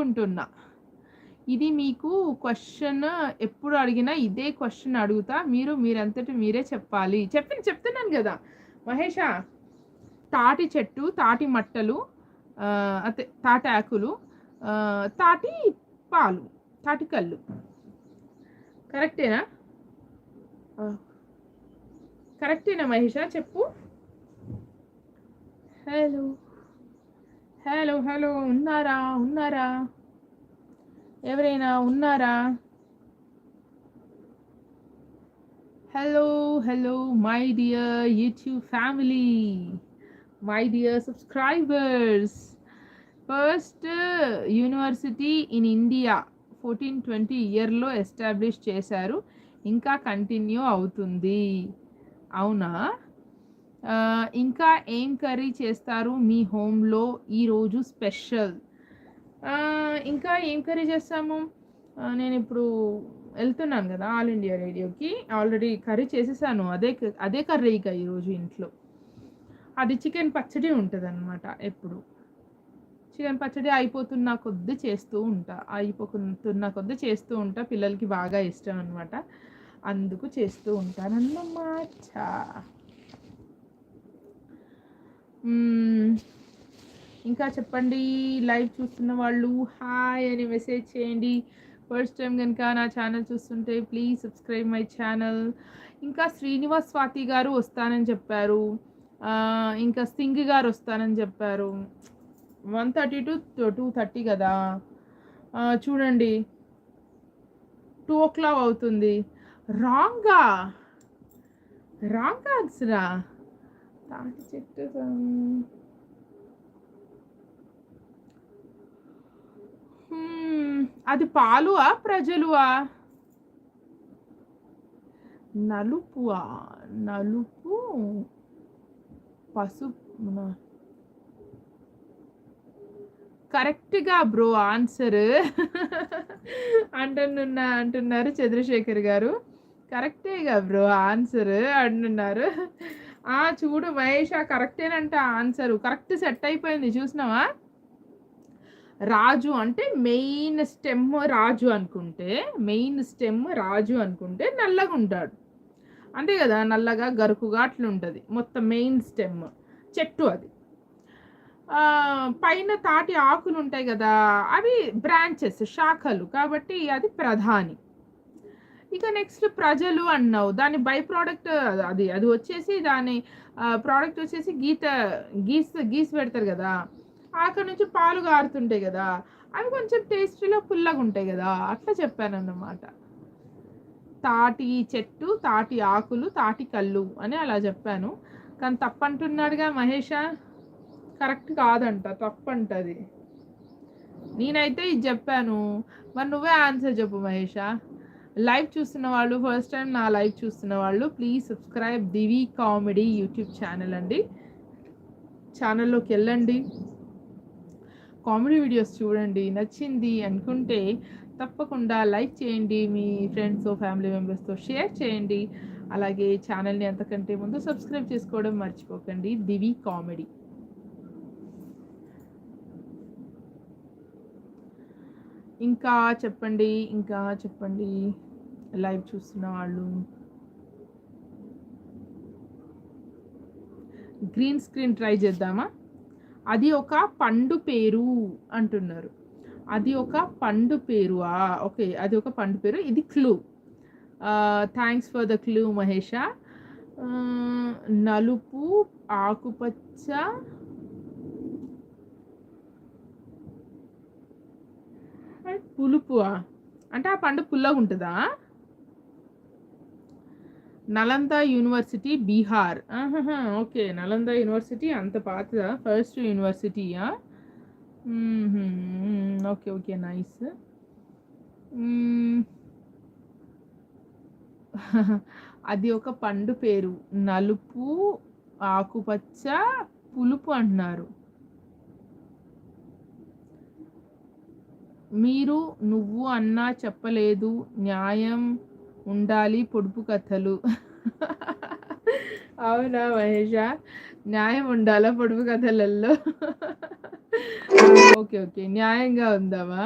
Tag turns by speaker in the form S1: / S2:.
S1: అనుకుంటున్నా. ఇది మీకు క్వశ్చన్ ఎప్పుడు అడిగినా ఇదే క్వశ్చన్ అడుగుతా. మీరంతట మీరే చెప్పాలి. చెప్తున్నాను గదా! మహేషా, తాటి చెట్టు, తాటి మట్టలు, అదే తాటాకులు, తాటి పాలు, తాటి కల్లు. కరెక్టేనా? కరెక్టేనా మహేషా? చెప్పు. హలో హలో హలో, ఉన్నారా? ఎవరైనా ఉన్నారా? Hello my dear YouTube family, my dear subscribers. First university in India 1420 ఇయర్లో ఎస్టాబ్లిష్ చేశారు. ఇంకా కంటిన్యూ అవుతుంది. అవునా? ఇంకా ఏం కర్రీ చేస్తారు మీ హోమ్లో ఈరోజు స్పెషల్? ఇంకా ఏం కర్రీ చేస్తాము? నేను ఇప్పుడు వెళ్తున్నాను కదా ఆల్ ఇండియా రేడియోకి. ఆల్రెడీ కర్రీ చేసేసాను. అదే కర్రీ ఇక ఈరోజు ఇంట్లో. అది చికెన్ పచ్చడి ఉంటుంది అనమాట. ఎప్పుడు చికెన్ పచ్చడి అయిపోతున్న కొద్దీ చేస్తూ ఉంటా. పిల్లలకి బాగా ఇష్టం అనమాట. అందుకు చేస్తూ ఉంటానన్నమాట. ఇంకా చెప్పండి. లైవ్ చూస్తున్న వాళ్ళు హాయ్ అని మెసేజ్ చేయండి. ఫస్ట్ టైం కనుక నా ఛానల్ చూస్తుంటే ప్లీజ్ సబ్స్క్రైబ్ మై ఛానల్. ఇంకా శ్రీనివాస్ స్వాతి గారు వస్తానని చెప్పారు. ఇంకా సింగ్ గారు వస్తానని చెప్పారు. 1:30 to 2:30 కదా. చూడండి 2 o'clock అవుతుంది. రాంగ్ ఆన్సరా? తాటి చెట్టు అది పాలువా ప్రజలువా? నలుపు పసుపు. కరెక్ట్గా బ్రో ఆన్సర్ అంటున్నారు చంద్రశేఖర్ గారు. కరెక్టేగా బ్రో ఆన్సర్ అంటున్నారు. చూడు మహేష్, కరెక్టేనంట ఆన్సర్. కరెక్ట్ సెట్ అయిపోయింది. చూసినావా? రాజు అంటే మెయిన్ స్టెమ్ రాజు అనుకుంటే నల్లగా ఉంటాడు. అంతే కదా, నల్లగా గరుకుగా అట్లుంటుంది. మొత్తం మెయిన్ స్టెమ్ చెట్టు అది. పైన తాటి ఆకులు ఉంటాయి కదా, అవి బ్రాంచెస్, శాఖలు. కాబట్టి అది ప్రధాని. ఇక నెక్స్ట్ ప్రజలు అన్నావు. దాని బై ప్రోడక్ట్ అది వచ్చేసి దాని ప్రోడక్ట్ వచ్చేసి గీసి పెడతారు కదా. అక్కడ నుంచి పాలు గారుతుంటాయి కదా, అవి కొంచెం టేస్టీలో పుల్లగా ఉంటాయి కదా. అట్లా చెప్పాను అన్నమాట. తాటి చెట్టు, తాటి ఆకులు, తాటి కళ్ళు అని అలా చెప్పాను. కానీ తప్పంటున్నాడుగా మహేష. కరెక్ట్ కాదంట, తప్పంటది. నేనైతే ఇది చెప్పాను. మరి నువ్వే ఆన్సర్ చెప్పు మహేష. లైవ్ చూస్తున్న వాళ్ళు, ఫస్ట్ టైం నా లైవ్ చూస్తున్న వాళ్ళు please subscribe Divi comedy YouTube channel అండి. ఛానల్లోకి వెళ్ళండి, కామెడీ వీడియోస్ చూడండి. నచ్చింది అనుకుంటే తప్పకుండా లైక్ చేయండి. మీ ఫ్రెండ్స్, ఫ్యామిలీ మెంబర్స్తో షేర్ చేయండి. అలాగే ఛానల్ని అంతకంటే ముందు సబ్స్క్రైబ్ చేసుకోవడం మర్చిపోకండి. దివి కామెడీ. ఇంకా చెప్పండి లైవ్ చూస్తున్న వాళ్ళు. గ్రీన్ స్క్రీన్ ట్రై చేద్దామా? అది ఒక పండు పేరు అంటున్నారు. అది ఒక పండు పేరు. ఓకే, అది ఒక పండు పేరు. ఇది clue. Thanks for the clue Mahesh. నలుపు, ఆకుపచ్చ, పులుపు. అంటే ఆ పండు పుల్లగా ఉంటుందా? Nalanda university, Bihar. Okay, Nalanda university అంత పాతదా? ఫస్ట్ యూనివర్సిటీయా? Okay nice. అది ఒక పండు పేరు. నలుపు, ఆకుపచ్చ, పులుపు అంటున్నారు. నువ్వు అన్నా చెప్పలేదు. న్యాయం ఉండాలి పొడుపు కథలు. అవునా మహేష? న్యాయం ఉండాలా పొడుపు కథలలో? ఓకే న్యాయంగా ఉందామా?